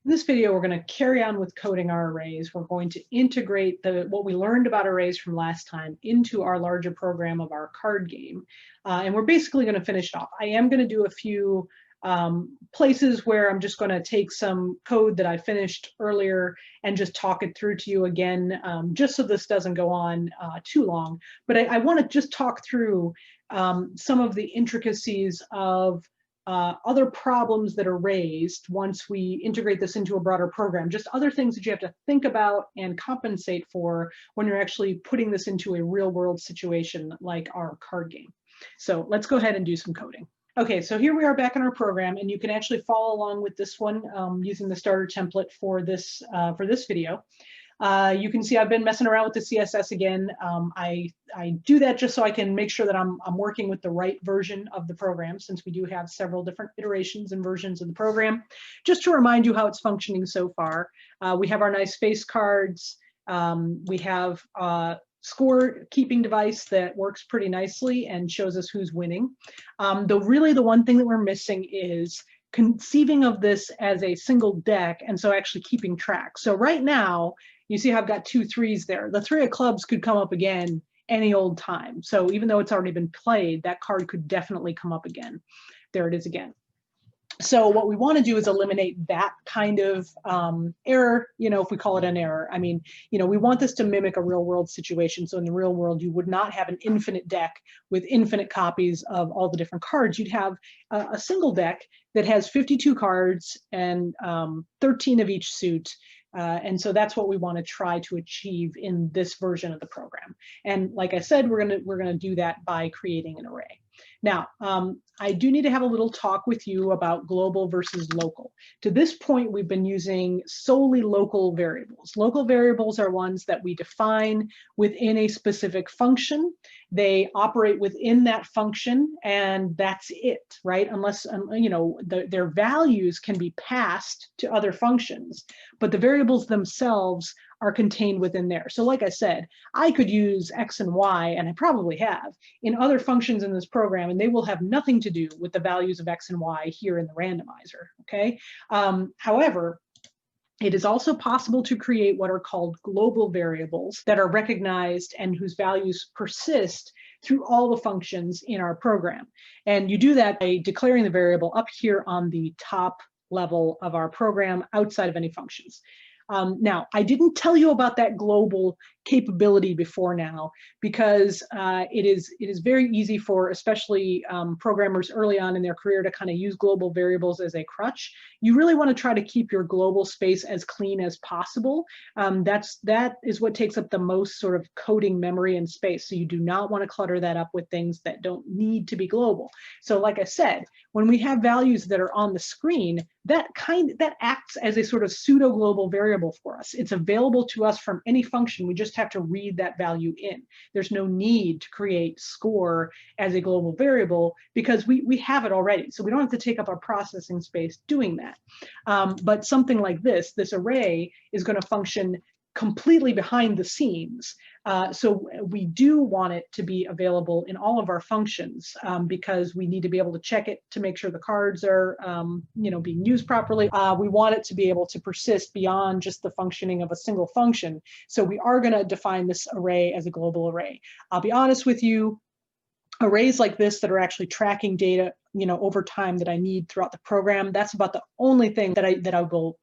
In this video, we're going to carry on with coding our arrays. We're going to integrate what we learned about arrays from last time into our larger program of our card game. And we're basically going to finish it off. I am going to do a few places where I'm just going to take some code that I finished earlier and just talk it through to you again, just so this doesn't go on too long. But I want to just talk through some of the intricacies of other problems that are raised once we integrate this into a broader program, just other things that you have to think about and compensate for when you're actually putting this into a real world situation like our card game. So let's go ahead and do some coding. Okay, so here we are back in our program, and you can actually follow along with this one using the starter template for this video. You can see I've been messing around with the CSS again. I do that just so I can make sure that I'm working with the right version of the program, since we do have several different iterations and versions of the program. Just to remind you how it's functioning so far, we have our nice face cards. We have a score keeping device that works pretty nicely and shows us who's winning. Though really the one thing that we're missing is conceiving of this as a single deck, and so actually keeping track. So right now, you see how I've got 2 3s there. The 3 of clubs could come up again any old time. So even though it's already been played, that card could definitely come up again. There it is again. So what we want to do is eliminate that kind of error, if we call it an error. I mean, we want this to mimic a real world situation. So in the real world, you would not have an infinite deck with infinite copies of all the different cards. You'd have a single deck that has 52 cards and 13 of each suit. And so that's what we want to try to achieve in this version of the program. And like I said, we're gonna do that by creating an array. Now, I do need to have a little talk with you about global versus local. To this point, we've been using solely local variables. Local variables are ones that we define within a specific function. They operate within that function, and that's it, right? Unless, their values can be passed to other functions, but the variables themselves are contained within there. So like I said, I could use X and Y, and I probably have, in other functions in this program, and they will have nothing to do with the values of X and Y here in the randomizer, okay? However, it is also possible to create what are called global variables that are recognized and whose values persist through all the functions in our program. And you do that by declaring the variable up here on the top level of our program outside of any functions. Now, I didn't tell you about that global capability before now, because it is very easy for especially programmers early on in their career to kind of use global variables as a crutch. You really want to try to keep your global space as clean as possible. That is what takes up the most sort of coding memory and space. So you do not want to clutter that up with things that don't need to be global. So like I said, when we have values that are on the screen, that acts as a sort of pseudo global variable for us. It's available to us from any function. We just have to read that value in. There's no need to create score as a global variable because we have it already. So we don't have to take up our processing space doing that. But something like this array is going to function completely behind the scenes. So we do want it to be available in all of our functions because we need to be able to check it to make sure the cards are being used properly. We want it to be able to persist beyond just the functioning of a single function. So we are going to define this array as a global array. I'll be honest with you, arrays like this that are actually tracking data over time that I need throughout the program, that's about the only thing that I will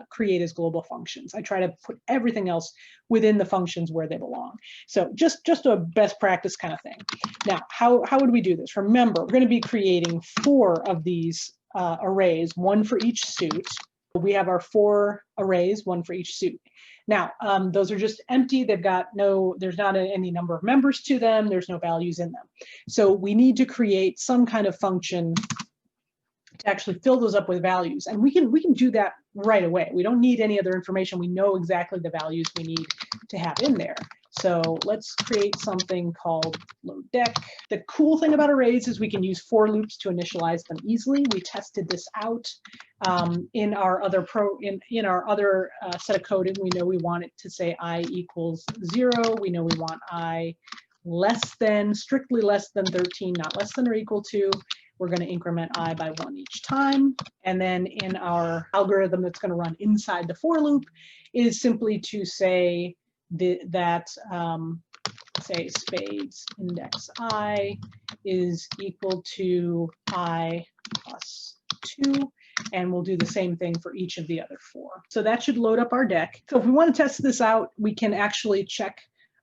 create as global functions. I try to put everything else within the functions where they belong. So just a best practice kind of thing. Now, how would we do this? Remember, we're going to be creating 4 of these arrays, 1 for each suit. We have our 4 arrays, 1 for each suit. Now, those are just empty. There's not any number of members to them. There's no values in them. So we need to create some kind of function to actually fill those up with values. And we can do that right away. We don't need any other information. We know exactly the values we need to have in there. So let's create something called load deck. The cool thing about arrays is we can use for loops to initialize them easily. We tested this out in our other set of coding. We know we want it to say I equals 0. We know we want I strictly less than 13, not less than or equal to. we're going to increment I by 1 each time. And then in our algorithm that's going to run inside the for loop is simply to say that say spades index I is equal to I plus 2, and we'll do the same thing for each of the other 4. So that should load up our deck. So if we want to test this out, we can actually check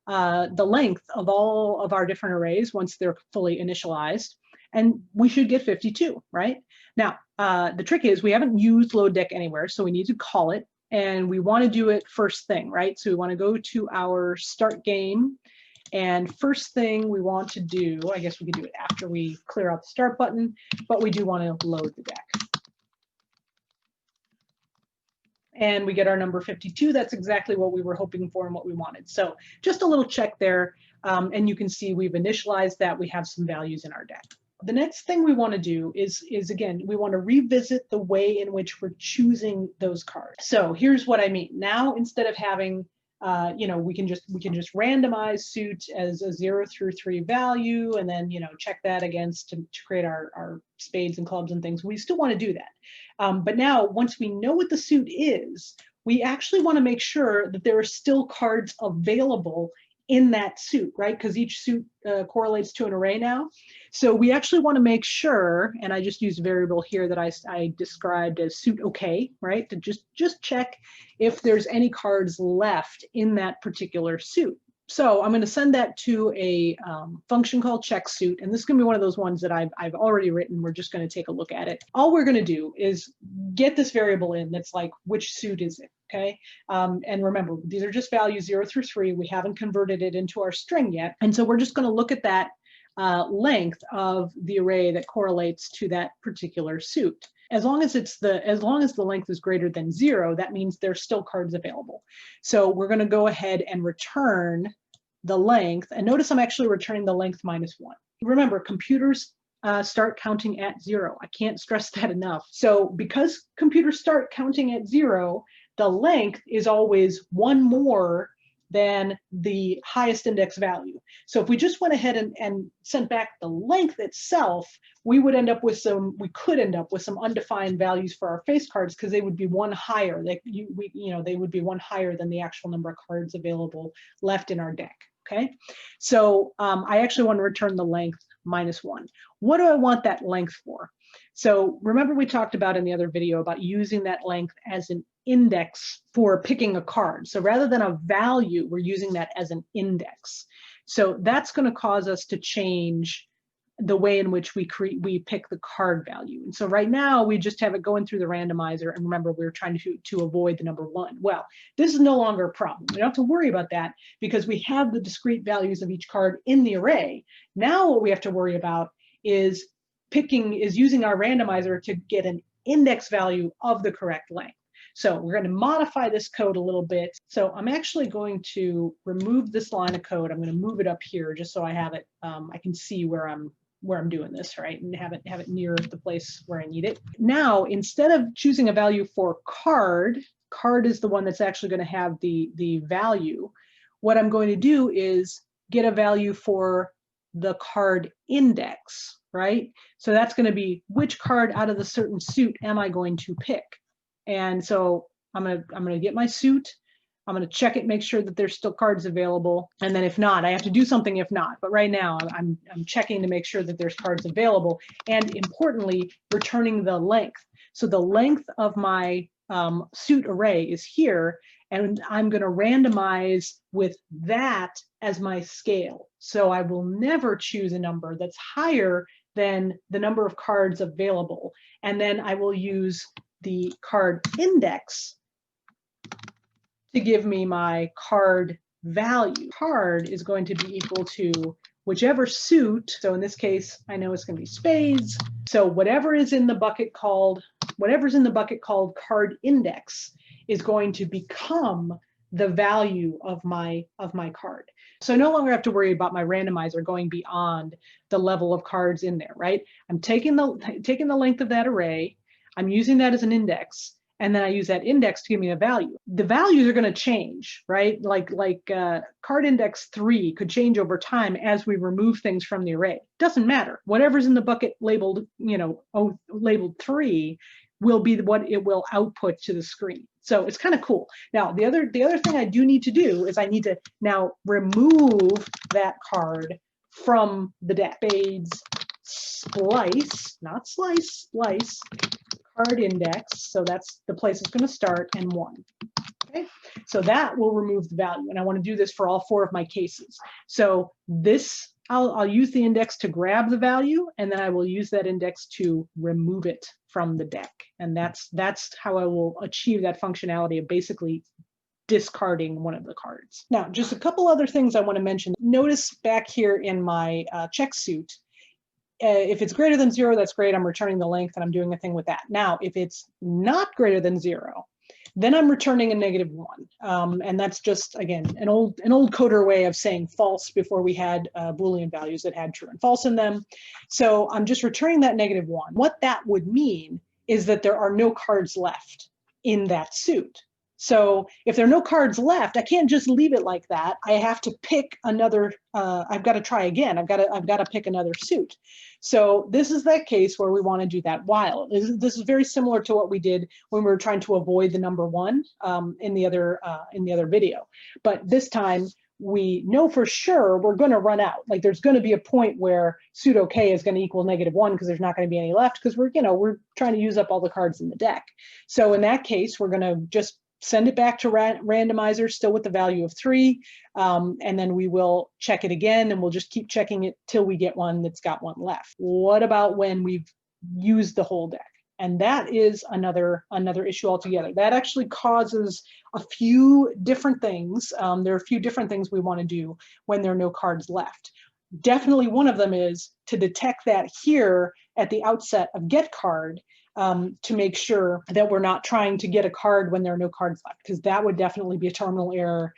the length of all of our different arrays once they're fully initialized, and we should get 52, right? Now, the trick is we haven't used load deck anywhere, so we need to call it, and we want to do it first thing, right? So we want to go to our start game, and first thing we want to do, I guess we could do it after we clear out the start button, but we do want to load the deck. And we get our number 52. That's exactly what we were hoping for and what we wanted. So just a little check there, and you can see we've initialized that. We have some values in our deck. The next thing we want to do is again, we want to revisit the way in which we're choosing those cards. So here's what I mean. Now, instead of having we can just randomize suit as a 0 through 3 value, and then check that against to create our spades and clubs and things. We still want to do that, but now once we know what the suit is, we actually want to make sure that there are still cards available in that suit, right? Because each suit correlates to an array now. So we actually want to make sure, and I just used a variable here that I described as suit okay, right? To just check if there's any cards left in that particular suit. So I'm going to send that to a function called check suit, and this is going to be one of those ones that I've already written. We're just going to take a look at it. All we're going to do is get this variable in that's like, which suit is it? Okay, and remember, these are just values 0 through 3. We haven't converted it into our string yet, and so we're just going to look at that length of the array that correlates to that particular suit. As long as the length is greater than 0, that means there's still cards available. So we're going to go ahead and return the length, and notice I'm actually returning the length minus 1. Remember, computers start counting at 0. I can't stress that enough. So because computers start counting at 0, the length is always 1 more than the highest index value. So if we just went ahead and sent back the length itself, we could end up with some undefined values for our face cards, because they would be 1 higher. They would be 1 higher than the actual number of cards available left in our deck. Okay, so I actually want to return the length minus 1. What do I want that length for? So remember, we talked about in the other video about using that length as an index for picking a card. So rather than a value, we're using that as an index. So that's going to cause us to change the way in which we pick the card value. And so right now we just have it going through the randomizer, and remember, we were trying to avoid the number 1. Well, this is no longer a problem. We don't have to worry about that because we have the discrete values of each card in the array. Now what we have to worry about is using our randomizer to get an index value of the correct length. So we're going to modify this code a little bit. So I'm actually going to remove this line of code. I'm going to move it up here just so I have it. I can see where I'm doing this, right, and have it near the place where I need it. Now, instead of choosing a value for card is the one that's actually going to have the value. What I'm going to do is get a value for the card index, right? So that's going to be which card out of the certain suit am I going to pick? And so I'm gonna get my suit. I'm gonna check it, make sure that there's still cards available, and then if not, I have to do something if not. But right now, I'm checking to make sure that there's cards available, and importantly, returning the length. So the length of my suit array is here, and I'm going to randomize with that as my scale. So I will never choose a number that's higher than the number of cards available, and then I will use the card index to give me my card value. Card is going to be equal to whichever suit. So in this case, I know it's going to be spades. So whatever's in the bucket called card index is going to become the value of my card. So I no longer have to worry about my randomizer going beyond the level of cards in there, right? I'm taking the length of that array. I'm using that as an index, and then I use that index to give me a value. The values are going to change, right? Like card index 3 could change over time as we remove things from the array. Doesn't matter. Whatever's in the bucket labeled, labeled 3 will be what it will output to the screen. So it's kind of cool. Now, the other thing I do need to do is I need to now remove that card from the deck. Spades splice, not slice, splice, card index. So that's the place it's going to start, and 1. Okay, so that will remove the value, and I want to do this for all 4 of my cases. So this, I'll use the index to grab the value, and then I will use that index to remove it from the deck. And that's how I will achieve that functionality of basically discarding one of the cards. Now, just a couple other things I want to mention. Notice back here in my check suit, if it's greater than 0, that's great. I'm returning the length and I'm doing a thing with that. Now, if it's not greater than 0, then I'm returning a -1. And that's just, again, an old coder way of saying false before we had Boolean values that had true and false in them. So I'm just returning that -1. What that would mean is that there are no cards left in that suit. So if there are no cards left, I can't just leave it like that. I have to pick another, I've got to try again. I've got to pick another suit. So this is that case where we want to do that while. This is very similar to what we did when we were trying to avoid the number 1 in the other video. But this time we know for sure we're going to run out. Like there's going to be a point where pseudo k is going to equal -1 because there's not going to be any left because we're trying to use up all the cards in the deck. So in that case, we're going to just send it back to randomizer, still with the value of 3, and then we will check it again, and we'll just keep checking it till we get one that's got 1 left. What about when we've used the whole deck? And that is another issue altogether. That actually causes a few different things. There are a few different things we want to do when there are no cards left. Definitely one of them is to detect that here at the outset of get card, to make sure that we're not trying to get a card when there are no cards left, because that would definitely be a terminal error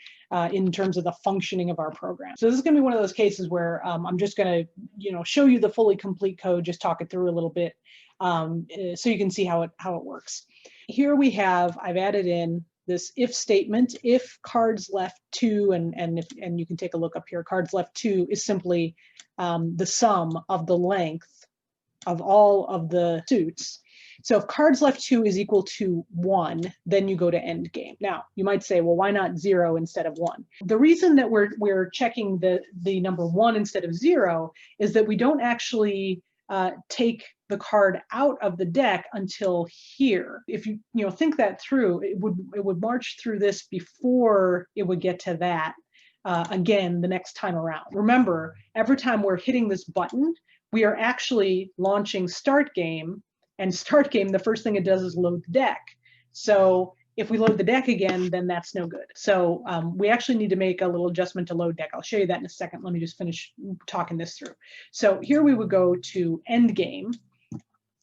in terms of the functioning of our program. So this is going to be one of those cases where I'm just going to show you the fully complete code, just talk it through a little bit so you can see how it works. Here we have, I've added in this if statement. If cards left 2, and you can take a look up here, cards left 2 is simply the sum of the length of all of the suits. So if cards left 2 is equal to 1, then you go to end game. Now, you might say, well, why not 0 instead of 1? The reason that we're checking the number 1 instead of 0 is that we don't actually take the card out of the deck until here. If you think that through, it would march through this before it would get to that again the next time around. Remember, every time we're hitting this button, we are actually launching start game. And start game, the first thing it does is load the deck. So if we load the deck again, then that's no good. So we actually need to make a little adjustment to load deck. I'll show you that in a second. Let me just finish talking this through. So here we would go to end game.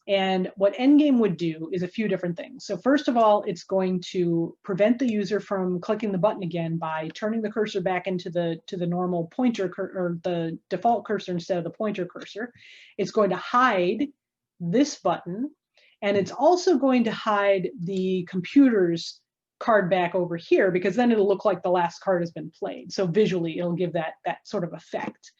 And what endgame would do is a few different things. So first of all, it's going to prevent the user from clicking the button again by turning the cursor back into the normal pointer or the default cursor instead of the pointer cursor. It's going to hide this button, and it's also going to hide the computer's card back over here, because then it'll look like the last card has been played. So visually, it'll give that sort of effect.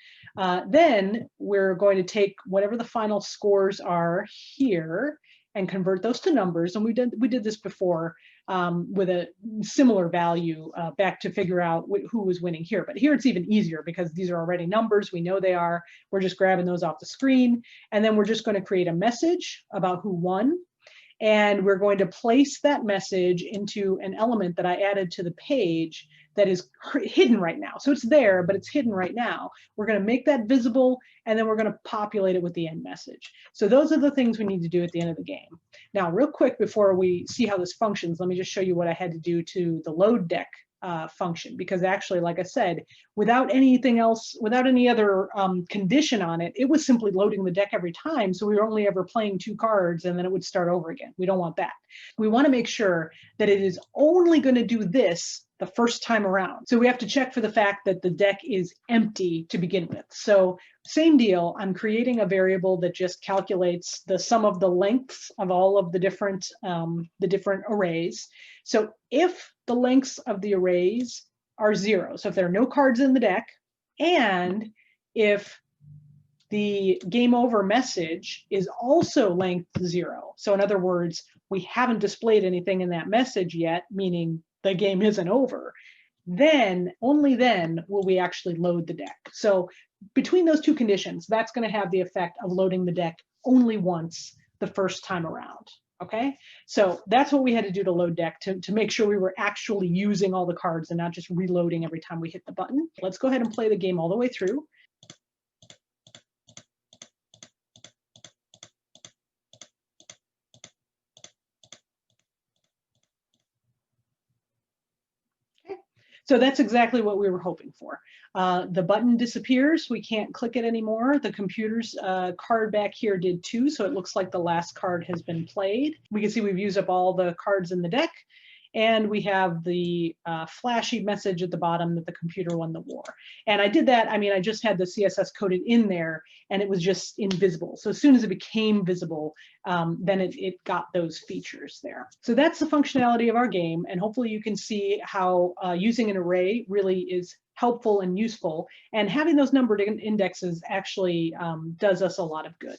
Then we're going to take whatever the final scores are here and convert those to numbers. And we did this before with a similar value back to figure out who was winning here. But here it's even easier because these are already numbers. We know they are. We're just grabbing those off the screen. And then we're just going to create a message about who won. And we're going to place that message into an element that I added to the page that is hidden right now. So it's there, but it's hidden right now. We're going to make that visible, and then we're going to populate it with the end message. So those are the things we need to do at the end of the game. Now, real quick, before we see how this functions, let me just show you what I had to do to the load deck function, because actually, like I said, without anything else, without any other condition on it, it was simply loading the deck every time. So we were only ever playing 2 cards and then it would start over again. We don't want that. We want to make sure that it is only going to do this the first time around. So we have to check for the fact that the deck is empty to begin with. So Same deal, I'm creating a variable that just calculates the sum of the lengths of all of the different arrays. So if the lengths of the arrays are 0, so if there are no cards in the deck, and if the game over message is also length 0, so in other words, we haven't displayed anything in that message yet, meaning the game isn't over, then, only then, will we actually load the deck. So between those two conditions, that's going to have the effect of loading the deck only once the first time around. Okay, so that's what we had to do to load deck to make sure we were actually using all the cards and not just reloading every time we hit the button. Let's go ahead and play the game all the way through. So that's exactly what we were hoping for. The button disappears. We can't click it anymore. The computer's card back here did too, so it looks like the last card has been played. We can see we've used up all the cards in the deck, and we have the flashy message at the bottom that the computer won the war. And I did that, I mean, I just had the CSS coded in there, and it was just invisible. So as soon as it became visible, then it got those features there. So that's the functionality of our game, and hopefully you can see how using an array really is helpful and useful, and having those numbered indexes actually does us a lot of good.